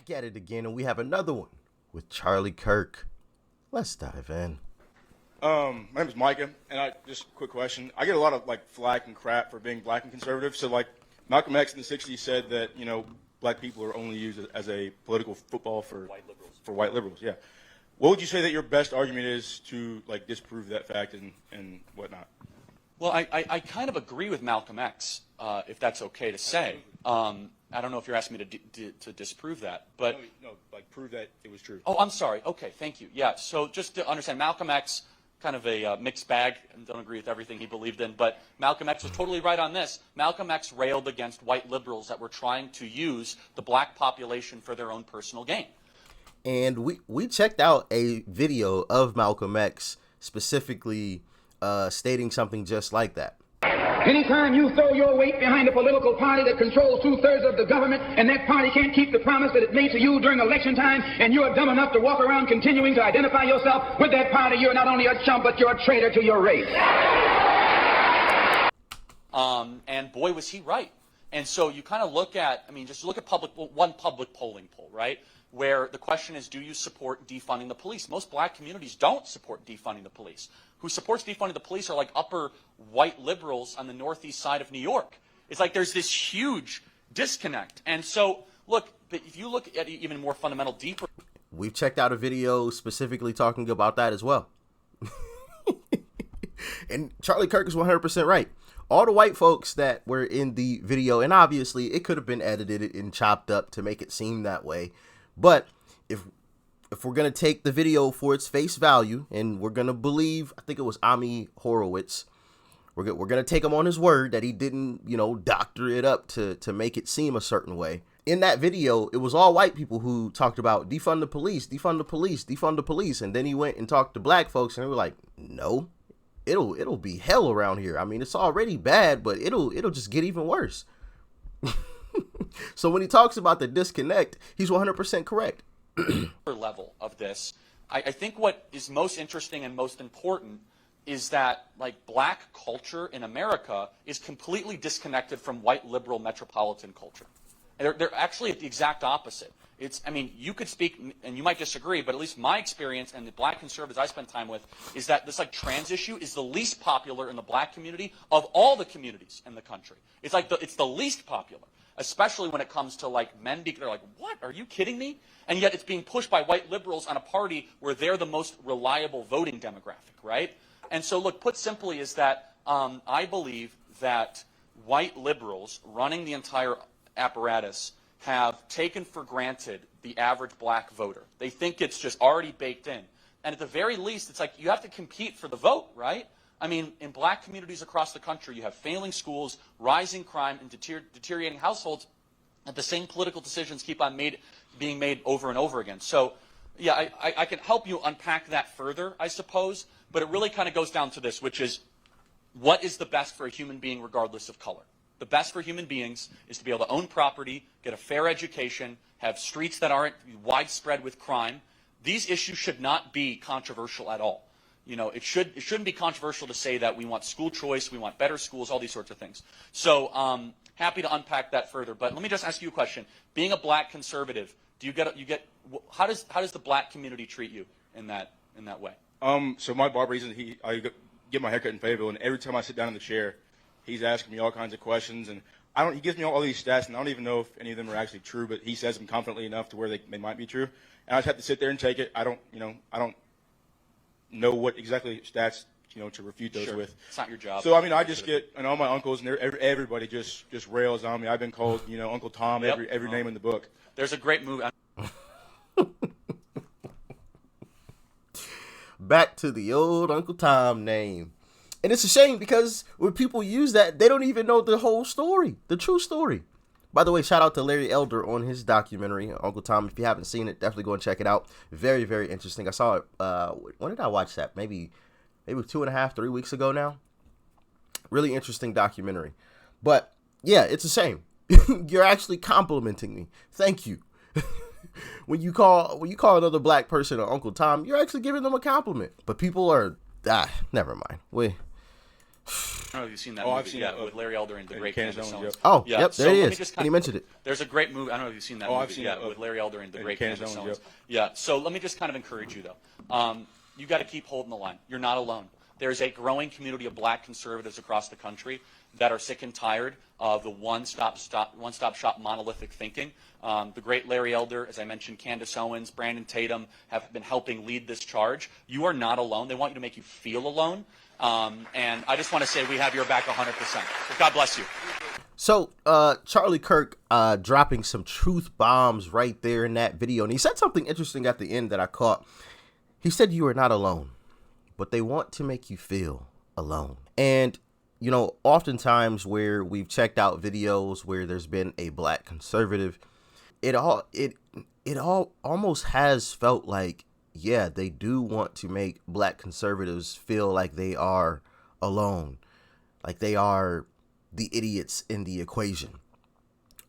back at it again, and we have another one with Charlie Kirk. Let's dive in. My name is Micah, and just a quick question. I get a lot of flack and crap for being black and conservative. So Malcolm X in the '60s said that black people are only used as a political football for white liberals. For white liberals, yeah. What would you say that your best argument is to disprove that fact and whatnot? Well, I kind of agree with Malcolm X, if that's okay to say. I don't know if you're asking me to disprove that, but no, prove that it was true. Oh, I'm sorry. Okay, thank you. Yeah. So just to understand, Malcolm X, kind of a mixed bag, and don't agree with everything he believed in, but Malcolm X was totally right on this. Malcolm X railed against white liberals that were trying to use the black population for their own personal gain. And we checked out a video of Malcolm X specifically stating something just like that. Anytime you throw your weight behind a political party that controls 2/3 of the government, and that party can't keep the promise that it made to you during election time, and you're dumb enough to walk around continuing to identify yourself with that party, you're not only a chump, but you're a traitor to your race. And boy, was he right. And so you kind of look at, just look at one public polling poll, right? Where the question is, do you support defunding the police? Most black communities don't support defunding the police. Who supports defunding the police are upper white liberals on the northeast side of New York. It's there's this huge disconnect. And so, look, if you look at it even more fundamental, deeper. We've checked out a video specifically talking about that as well. And Charlie Kirk is 100% right. All the white folks that were in the video, and obviously it could have been edited and chopped up to make it seem that way. But if we're going to take the video for its face value, and we're going to believe, I think it was Ami Horowitz, we're going to take him on his word that he didn't, doctor it up to make it seem a certain way. In that video, it was all white people who talked about defund the police, defund the police, defund the police. And then he went and talked to black folks, and they were like, no, it'll be hell around here. It's already bad, but it'll just get even worse. So when he talks about the disconnect, he's 100% correct. Level of this, I think what is most interesting and most important is that black culture in America is completely disconnected from white liberal metropolitan culture. They're actually the exact opposite. You could speak, and you might disagree, but at least my experience and the black conservatives I spend time with is that this trans issue is the least popular in the black community of all the communities in the country. It's the least popular, especially when it comes to men. They're like, what? Are you kidding me? And yet it's being pushed by white liberals on a party where they're the most reliable voting demographic, right? And so, look, put simply is that I believe that white liberals running the entire apparatus have taken for granted the average black voter. They think it's just already baked in. And at the very least, it's you have to compete for the vote, right? In black communities across the country, you have failing schools, rising crime, and deteriorating households, and the same political decisions keep on being made over and over again. So, yeah, I can help you unpack that further, I suppose, but it really kind of goes down to this, which is, what is the best for a human being regardless of color? The best for human beings is to be able to own property, get a fair education, have streets that aren't widespread with crime. These issues should not be controversial at all. It shouldn't be controversial to say that we want school choice, we want better schools, all these sorts of things. So happy to unpack that further. But let me just ask you a question. Being a black conservative, how does the black community treat you in that way? So my barber, I get my haircut in Fayetteville, and every time I sit down in the chair, he's asking me all kinds of questions, and he gives me all these stats, and I don't even know if any of them are actually true, but he says them confidently enough to where they might be true. And I just have to sit there and take it. I don't know what exactly stats, to refute those with. It's not your job. So, I just get, and all my uncles and everybody just rails on me. I've been called, Uncle Tom, Yep. every name in the book. There's a great movie. Back to the old Uncle Tom name. And it's a shame because when people use that, they don't even know the whole story, the true story. By the way, shout out to Larry Elder on his documentary, Uncle Tom. If you haven't seen it, definitely go and check it out. Very, very interesting. I saw it. When did I watch that? Maybe 2.5, 3 weeks ago now. Really interesting documentary. But yeah, it's a shame. You're actually complimenting me. Thank you. When you call another black person an Uncle Tom, you're actually giving them a compliment. But people are never mind. I don't know if you've seen that Oh, I've movie. seen Yeah, it, with Larry Elder and the great Candace Candace Owens, Owens. Oh, Yeah, yep, so there he let me is. just And he mentioned it. There's a great movie. I don't know if you've seen that Oh, movie. I've seen Yeah, it, with Larry Elder and the great Candace Candace Owens, Owens. yep. Yeah, so let me just kind of encourage you, though. You got to keep holding the line. You're not alone. There's a growing community of black conservatives across the country that are sick and tired of the one-stop shop monolithic thinking. The great Larry Elder, as I mentioned, Candace Owens, Brandon Tatum have been helping lead this charge. You are not alone. They want you to make you feel alone. And I just want to say we have your back 100%. So God bless you. So, Charlie Kirk dropping some truth bombs right there in that video. And he said something interesting at the end that I caught. He said you are not alone, but they want to make you feel alone. And, you know, oftentimes where we've checked out videos where there's been a black conservative, it all almost has felt like, yeah, they do want to make black conservatives feel like they are alone, like they are the idiots in the equation.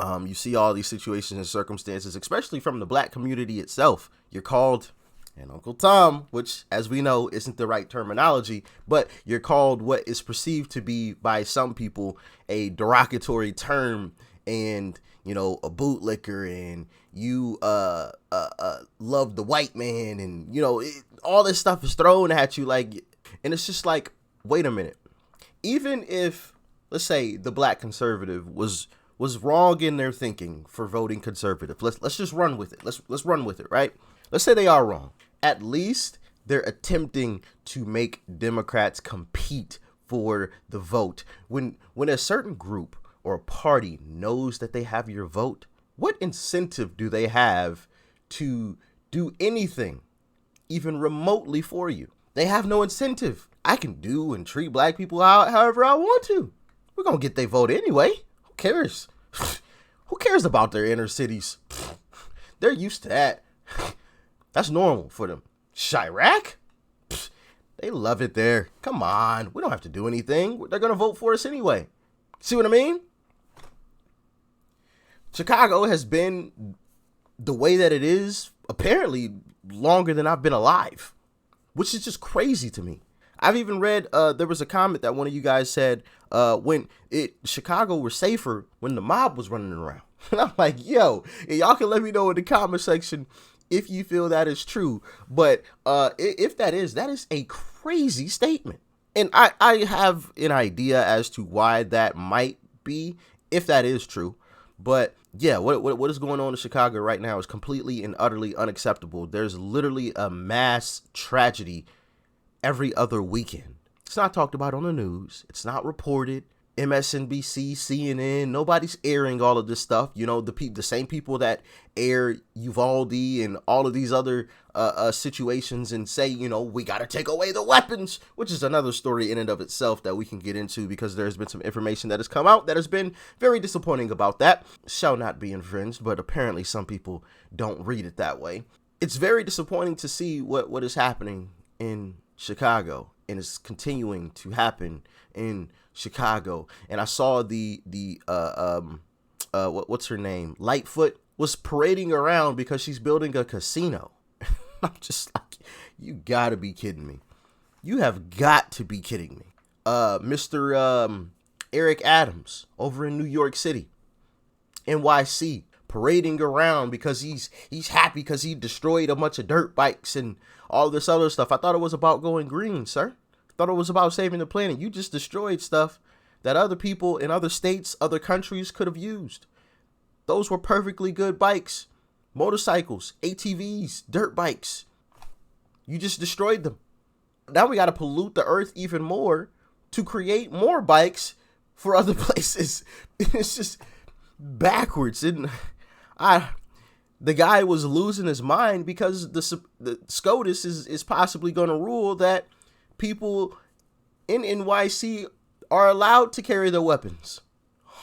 You see all these situations and circumstances, especially from the black community itself. You're called an Uncle Tom, which, as we know, isn't the right terminology, but you're called what is perceived to be by some people a derogatory term, and, you know, a bootlicker, and you love the white man, and, you know, all this stuff is thrown at you, like, and it's just like, wait a minute. Even if, let's say, the black conservative was wrong in their thinking for voting conservative, let's just run with it. Let's run with it, right? Let's say they are wrong. At least they're attempting to make Democrats compete for the vote. When a certain group or a party knows that they have your vote, what incentive do they have to do anything, even remotely, for you? They have no incentive. I can do and treat black people however I want to. We're going to get their vote anyway. Who cares? Who cares about their inner cities? They're used to that. That's normal for them. Chirac? They love it there. Come on. We don't have to do anything. They're going to vote for us anyway. See what I mean? Chicago has been the way that it is, apparently, longer than I've been alive, which is just crazy to me. I've even read, there was a comment that one of you guys said, Chicago was safer when the mob was running around. And I'm like, yo, y'all can let me know in the comment section if you feel that is true. But if that is a crazy statement. And I have an idea as to why that might be, if that is true. But yeah, what is going on in Chicago right now is completely and utterly unacceptable. There's literally a mass tragedy every other weekend. It's not talked about on the news. It's not reported. MSNBC, CNN, nobody's airing all of this stuff. You know, the same people that air Uvalde and all of these other situations and say, you know, we got to take away the weapons, which is another story in and of itself that we can get into, because there's been some information that has come out that has been very disappointing about that. Shall not be infringed, but apparently some people don't read it that way. It's very disappointing to see what is happening in Chicago, and it's continuing to happen in Chicago. And I saw what's her name? Lightfoot was parading around because she's building a casino. I'm just like, you gotta be kidding me. You have got to be kidding me. Mr. Eric Adams over in New York City, NYC, parading around because he's happy because he destroyed a bunch of dirt bikes and all this other stuff. I thought it was about going green, sir. I thought it was about saving the planet. You just destroyed stuff that other people in other states, other countries could have used. Those were perfectly good bikes, motorcycles, ATVs, dirt bikes. You just destroyed them. Now we got to pollute the earth even more to create more bikes for other places. It's just backwards. And the guy was losing his mind because the SCOTUS is possibly going to rule that people in NYC are allowed to carry their weapons.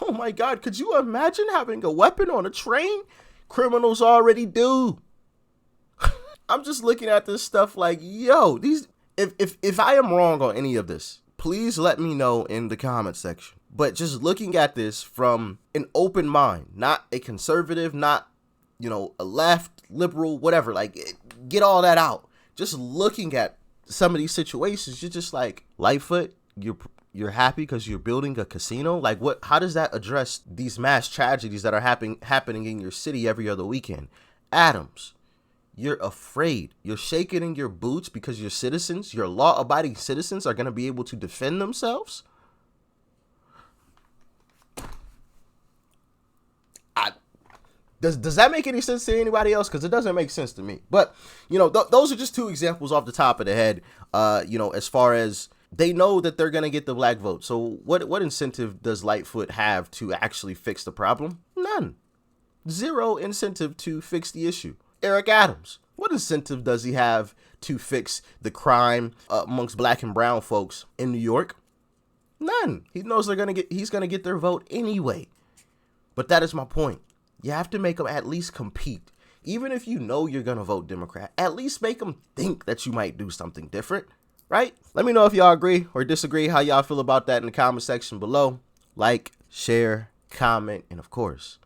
Oh my God, could you imagine having a weapon on a train? Criminals already do. I'm just looking at this stuff like, yo, if I am wrong on any of this, please let me know in the comment section. But just looking at this from an open mind, not a conservative, not, you know, a left, liberal, whatever, like, get all that out. Just looking at some of these situations, you're just like, Lightfoot, you're you're happy because you're building a casino? Like, what? How does that address these mass tragedies that are happening in your city every other weekend? Adams, you're afraid. You're shaking in your boots because your citizens, your law-abiding citizens, are going to be able to defend themselves? Does that make any sense to anybody else? Because it doesn't make sense to me. But, you know, those are just two examples off the top of the head, you know, as far as they know that they're going to get the black vote. So what incentive does Lightfoot have to actually fix the problem? None. Zero incentive to fix the issue. Eric Adams, what incentive does he have to fix the crime amongst black and brown folks in New York? None. He knows he's going to get their vote anyway. But that is my point. You have to make them at least compete. Even if you know you're going to vote Democrat, at least make them think that you might do something different, right? Let me know if y'all agree or disagree, how y'all feel about that in the comment section below. Like, share, comment, and of course,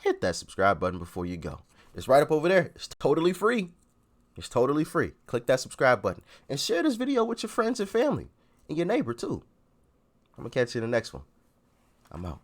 hit that subscribe button before you go. It's right up over there. It's totally free. It's totally free. Click that subscribe button and share this video with your friends and family and your neighbor too. I'm going to catch you in the next one. I'm out.